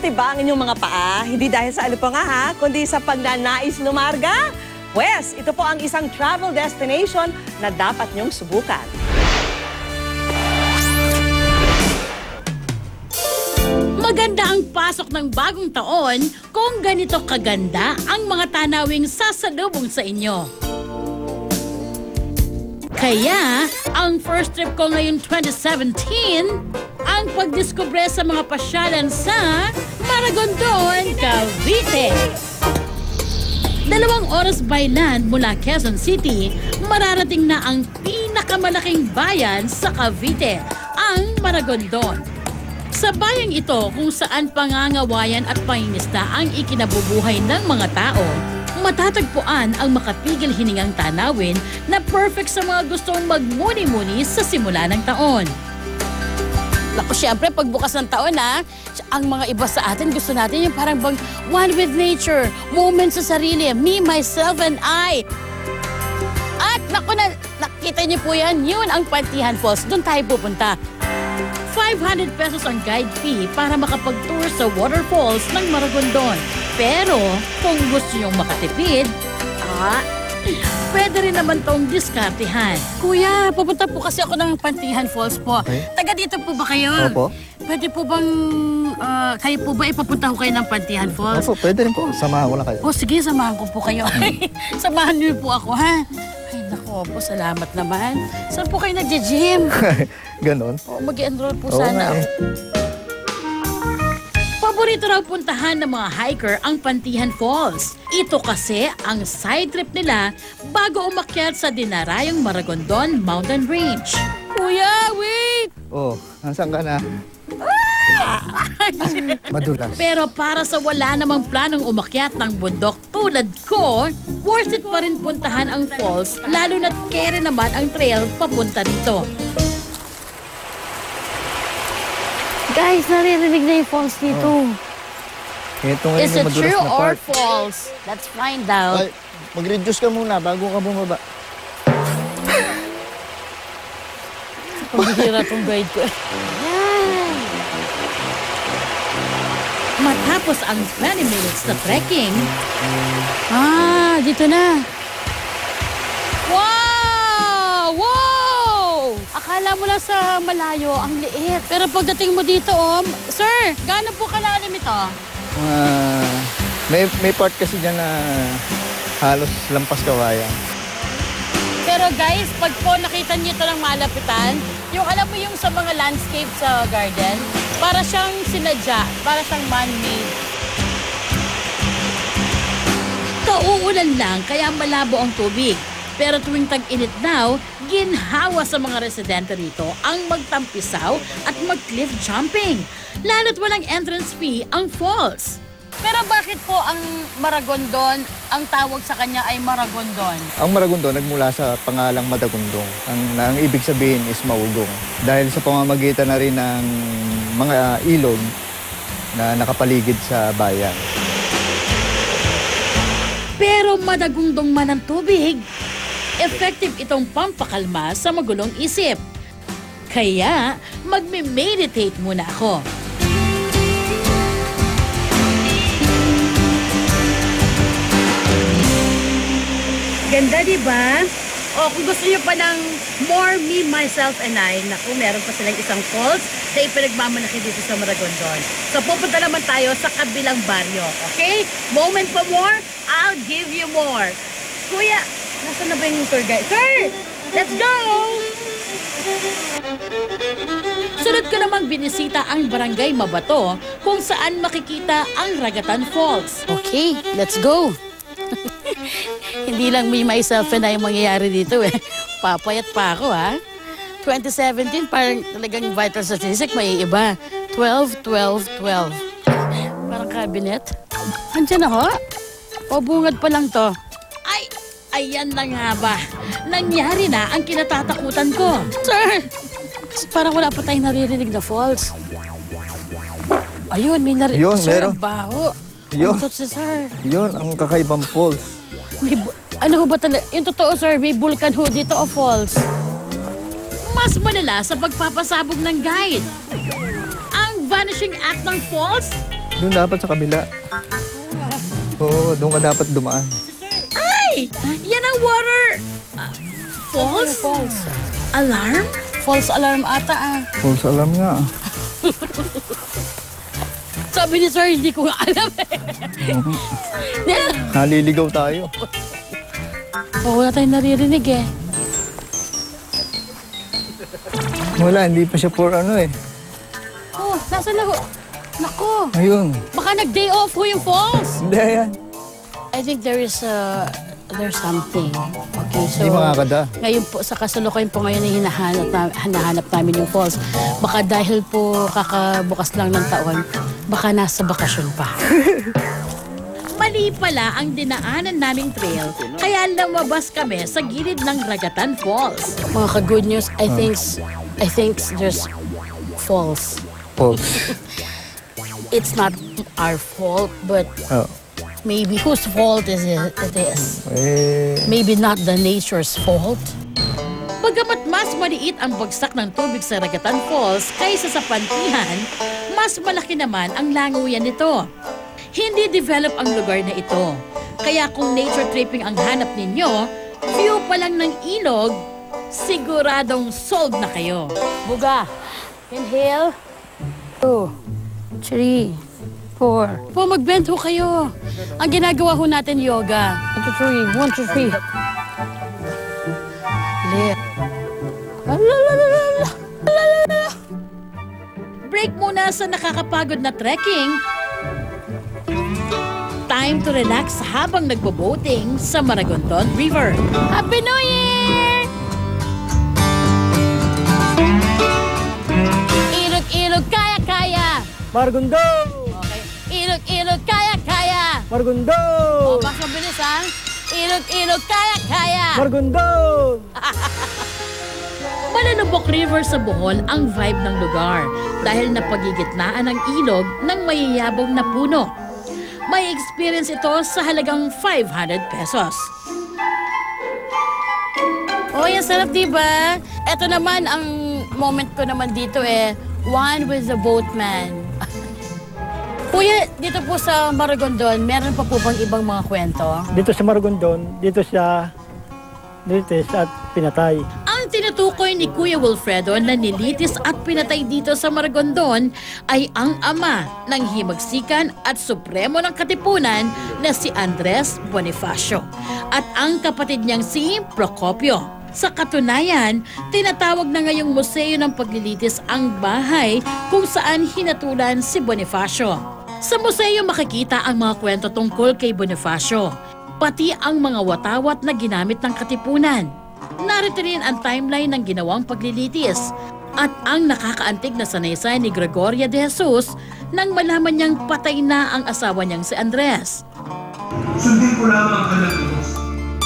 matibang ang inyong mga paa, hindi dahil sa ano pa nga ha, kundi sa pagnanais lumarga? Pwes, ito po ang isang travel destination na dapat niyong subukan. Maganda ang pasok ng bagong taon kung ganito kaganda ang mga tanawing sasalubong sa inyo. Kaya, ang first trip ko ngayon 2017, ang pagdiskubre sa mga pasyalan sa Maragondon, Cavite. 2 oras by land mula Quezon City, mararating na ang pinakamalaking bayan sa Cavite, ang Maragondon. Sa bayang ito kung saan pangangawayan at pangingisda ang ikinabubuhay ng mga tao, matatagpuan ang makapigil hiningang tanawin na perfect sa mga gustong magmuni-muni sa simula ng taon. Naku, syempre, pagbukas ng taon ang mga iba sa atin gusto natin yung parang bang one with nature, moment sa sarili, me, myself, and I. At naku, nakita niyo po yan, yun ang Pantihan Falls, doon tayo pupunta. 500 pesos ang guide fee para makapag-tour sa waterfalls ng Maragondon. Pero kung gusto nyong makatipid, pwede rin naman tong diskartehan. Kuya, pupunta po kasi ako ng Pantihan Falls po. Okay. Taga dito po ba kayo? Opo. Pwede po bang, kayo po ba ipapunta ko kayo ng Pantihan Falls? Opo, pwede rin po. Samahan ko lang kayo. O sige, samahan ko po kayo. Samahan niyo po ako, ha? Ay, naku po, salamat naman. Saan po kayo nagje-gym? Ganon. O, mag-enroll po sana ako. Paborito raw puntahan ng mga hiker ang Pantihan Falls. Ito kasi ang side trip nila bago umakyat sa dinarayong Maragondon Mountain Range. Kuya, wait! Oh, nasaan ka na? Madulas. Pero para sa wala namang planong umakyat ng bundok tulad ko, worth it pa rin puntahan ang falls, lalo na't kere naman ang trail papunta dito. Guys, naririnig na yung falls dito. Ito ngayon Is yung it madulas true na or part. false? Let's find out. Ay, mag-reduce ka muna bago ka bumaba. Pambihira tong guide ko. Yan. Matapos ang 20 minutes na trekking, dito na. Wow! Wow! Akala mo lang sa malayo, ang liit. Pero pagdating mo dito, sir, gaano po kalalim ito? May part kasi dyan na halos lampas kawayan. Pero guys, pag po nakita niyo ito ng malapitan, yung alam mo yung sa mga landscape sa garden, para siyang sinadya, para siyang man-made. Kauulan lang kaya malabo ang tubig. Pero tuwing tag-init daw, ginhawa sa mga residente rito ang magtampisaw at mag-cliff jumping. Lalo't walang entrance fee ang falls. Pero bakit po ang Maragondon, ang tawag sa kanya ay Maragondon? Ang Maragondon nagmula sa pangalang Madagundong. Ang ibig sabihin is maugong. Dahil sa pamamagitan na rin ng mga ilog na nakapaligid sa bayan. Pero madagundong man ang tubig, effective itong pampakalma sa magulong isip. Kaya magme-meditate muna ako. Ganda, di ba? O, kung gusto niyo pa ng more me, myself, and I, naku, meron pa silang isang falls na ipinagmamalaki dito sa Maragondon. So, pupunta naman tayo sa kabilang baryo, okay? Moment for more, I'll give you more. Kuya, nasaan na ba yung tour guide? Sir, let's go! Sunod ko namang binisita ang Barangay Mabato kung saan makikita ang Ragatan Falls. Okay, let's go! Hindi lang me, myself, and I mangyayari dito eh. Papayat pa ako 2017, parang talagang vital statistic, may iba. 12, 12, 12. Parang cabinet. Andiyan ako. Pabungad pa lang to. Ay, ayan na nga ba. Nangyari na ang kinatatakutan ko. Sir, parang wala pa tayong naririnig na falls. Ayun, may narinig. Yun, sir, meron. ang baho. Yun. Ano to, sir? Yun, ang kakaibang falls. Ano ba talaga? Yung totoo, sir, may vulkan ho dito o falls? Mas malala sa pagpapasabog ng guide. Ang vanishing act ng falls, Doon dapat sa kabila. Oo, doon ka dapat dumaan. Ay! Yan ang water! False? Alarm? False alarm ata False alarm nga. Sabi ni sir, hindi ko nga alam eh. Naliligaw tayo. Wala tayong naririnig eh. Wala, hindi pa siya for ano eh. Oh, nasa na ho? Nako, Ayun. baka nag-day off ho yung falls. Hindi, ayan. I think there's something. Okay, so Hindi makakada. ngayon po, sa kasalukuyan po ngayon ay hinahanap namin yung falls. Baka dahil po kakabukas lang ng taon, baka nasa bakasyon pa. Mali pala ang dinaanan naming trail, kaya lumabas kami sa gilid ng Ragatan Falls. Mga ka-good news, I think there's falls. False. It's not our fault, but Oh. maybe whose fault is it is? Maybe not the nature's fault. Bagamat mas maliit ang bagsak ng tubig sa Ragatan Falls kaysa sa Pantihan, mas malaki naman ang langoyan nito. Hindi develop ang lugar na ito. Kaya kung nature tripping ang hanap ninyo, view pa lang ng ilog, siguradong sold na kayo. Buga. Inhale. 2, 3, 4. Po, mag-bend ho kayo. Ang ginagawa ho natin yoga. 1, 2, 3. 1, 2, 3. Left. Break muna sa nakakapagod na trekking. Time to relax habang nagbo-boating sa Maragondon River. Happy New Year! Ilog-ilog, kaya-kaya. Maragondon! Okay. Ilog-ilog, kaya-kaya. Maragondon! O, mas mabilis ha. Ilog-ilog, kaya-kaya. Maragondon! Malalubok River sa Bohol ang vibe ng lugar dahil napagigitnaan ng ilog ng mayayabong na puno. May experience ito sa halagang 500 pesos. Oh, yan sarap, diba? Ito naman, ang moment ko naman dito one with the boatman. Kuya, dito po sa Maragondon, meron pa po bang ibang mga kwento? Dito sa Maragondon, dito sa Nilitis at pinatay. Ang tinutukoy ni Kuya Wilfredo na nilitis at pinatay dito sa Maragondon ay ang ama ng himagsikan at supremo ng katipunan na si Andres Bonifacio at ang kapatid niyang si Procopio. Sa katunayan, tinatawag na ngayong museo ng paglilitis ang bahay kung saan hinatulan si Bonifacio. Sa museo makikita ang mga kwento tungkol kay Bonifacio, pati ang mga watawat na ginamit ng katipunan. Narito rin ang timeline ng ginawang paglilitis at ang nakakaantig na sanaysay ni Gregoria de Jesus nang malaman niyang patay na ang asawa niyang si Andres. Sundin ko lamang ang nagigos.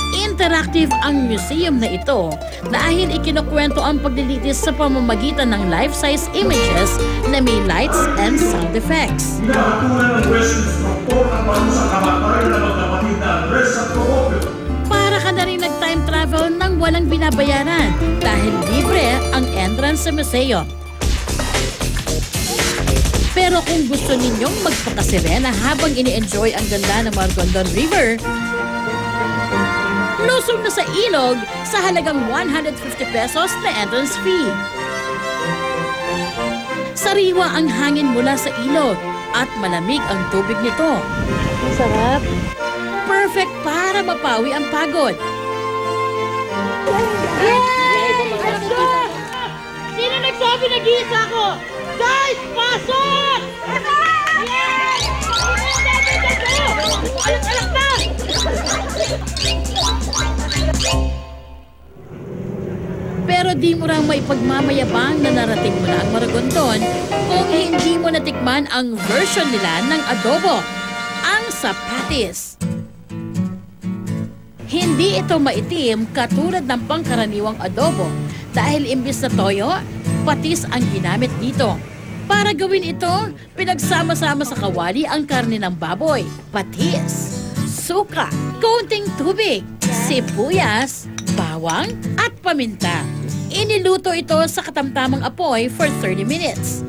Interactive ang museum na ito dahil ikinukwento ang paglilitis sa pamamagitan ng life-size images na may lights and sound effects. Hinahatulan ng West Instructor ang parusang kamatayan na magkapatid na Andres at Procopio. Para ka na rin nag-time travel nang walang binabayaran dahil libre ang entrance sa museo. Pero kung gusto ninyong magpakasirena habang ini-enjoy ang ganda ng Maragondon River, lusong na sa ilog sa halagang 150 pesos na entrance fee. Sariwa ang hangin mula sa ilog at malamig ang tubig nito. Sarap. Perfect para mapawi ang pagod. Sino nagsabi nag-iisa ko? Guys, pasok! Yes! Alak-alak na! Pero di mo lang may pagmamayabang na narating mo na ang Maragondon kung hindi mo natikman ang version nila ng adobo, ang sapatis. Hindi ito maitim katulad ng pangkaraniwang adobo dahil imbis na toyo, patis ang ginamit dito. Para gawin ito, pinagsama-sama sa kawali ang karne ng baboy, patis, suka, kaunting tubig, sibuyas, bawang at paminta. Iniluto ito sa katamtamang apoy for 30 minutes.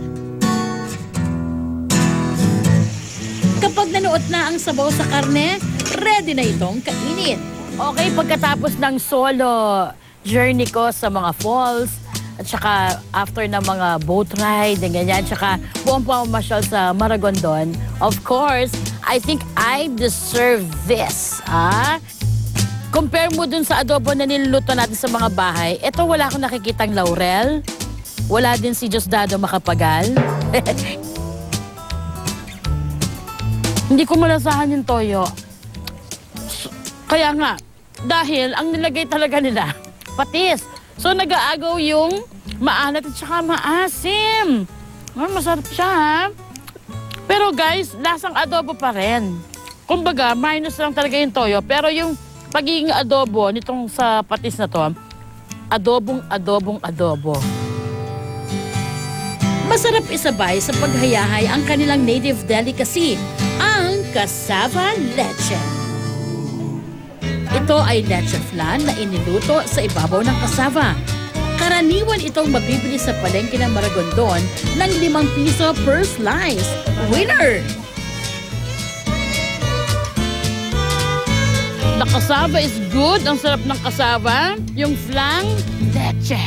Kapag nanuot na ang sabaw sa karne, ready na itong kainin. Okay, pagkatapos ng solo journey ko sa mga falls, at saka after ng mga boat ride, and ganyan, saka buong pamamasyal sa Maragondon, of course, I think I deserve this. Compare mo dun sa adobo na niluluto natin sa mga bahay, eto wala akong nakikitang laurel, wala din si Diosdado Macapagal. Hindi ko malasahan yung toyo. Kaya nga, dahil ang nilagay talaga nila, patis. So nag-aagaw yung maalat at saka maasim. Masarap siya, ha? Pero guys, lasang adobo pa rin. Kumbaga, minus lang talaga yung toyo. Pero yung pagiging adobo nitong sa patis na to, adobo. Masarap isabay sa paghayahay ang kanilang native delicacy, ang cassava leche. Ito ay leche flan na iniluto sa ibabaw ng cassava. Karaniwan itong mabibili sa palengke ng Maragondon ng 5 piso per slice. Winner! The cassava is good. Ang sarap ng cassava. Yung flan, leche.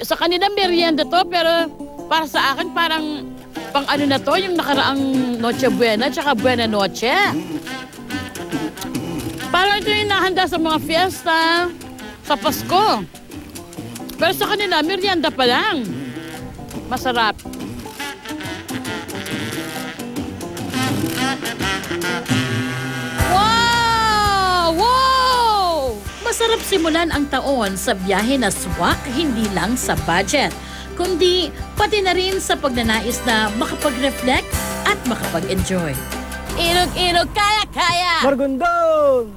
Sa kanila merienda to, pero para sa akin parang pang ano na to, yung nakaraang Noche Buena tsaka Buena Noche. Parang ito yung nahanda sa mga fiesta, sa Pasko. Pero sa kanila, merienda pa lang. Masarap. Wow! Masarap simulan ang taon sa biyahe na swak hindi lang sa budget, kundi pati na rin sa pagnanais na makapag-reflect at makapag-enjoy. Ilog-ilog, kaya-kaya! Maragondon!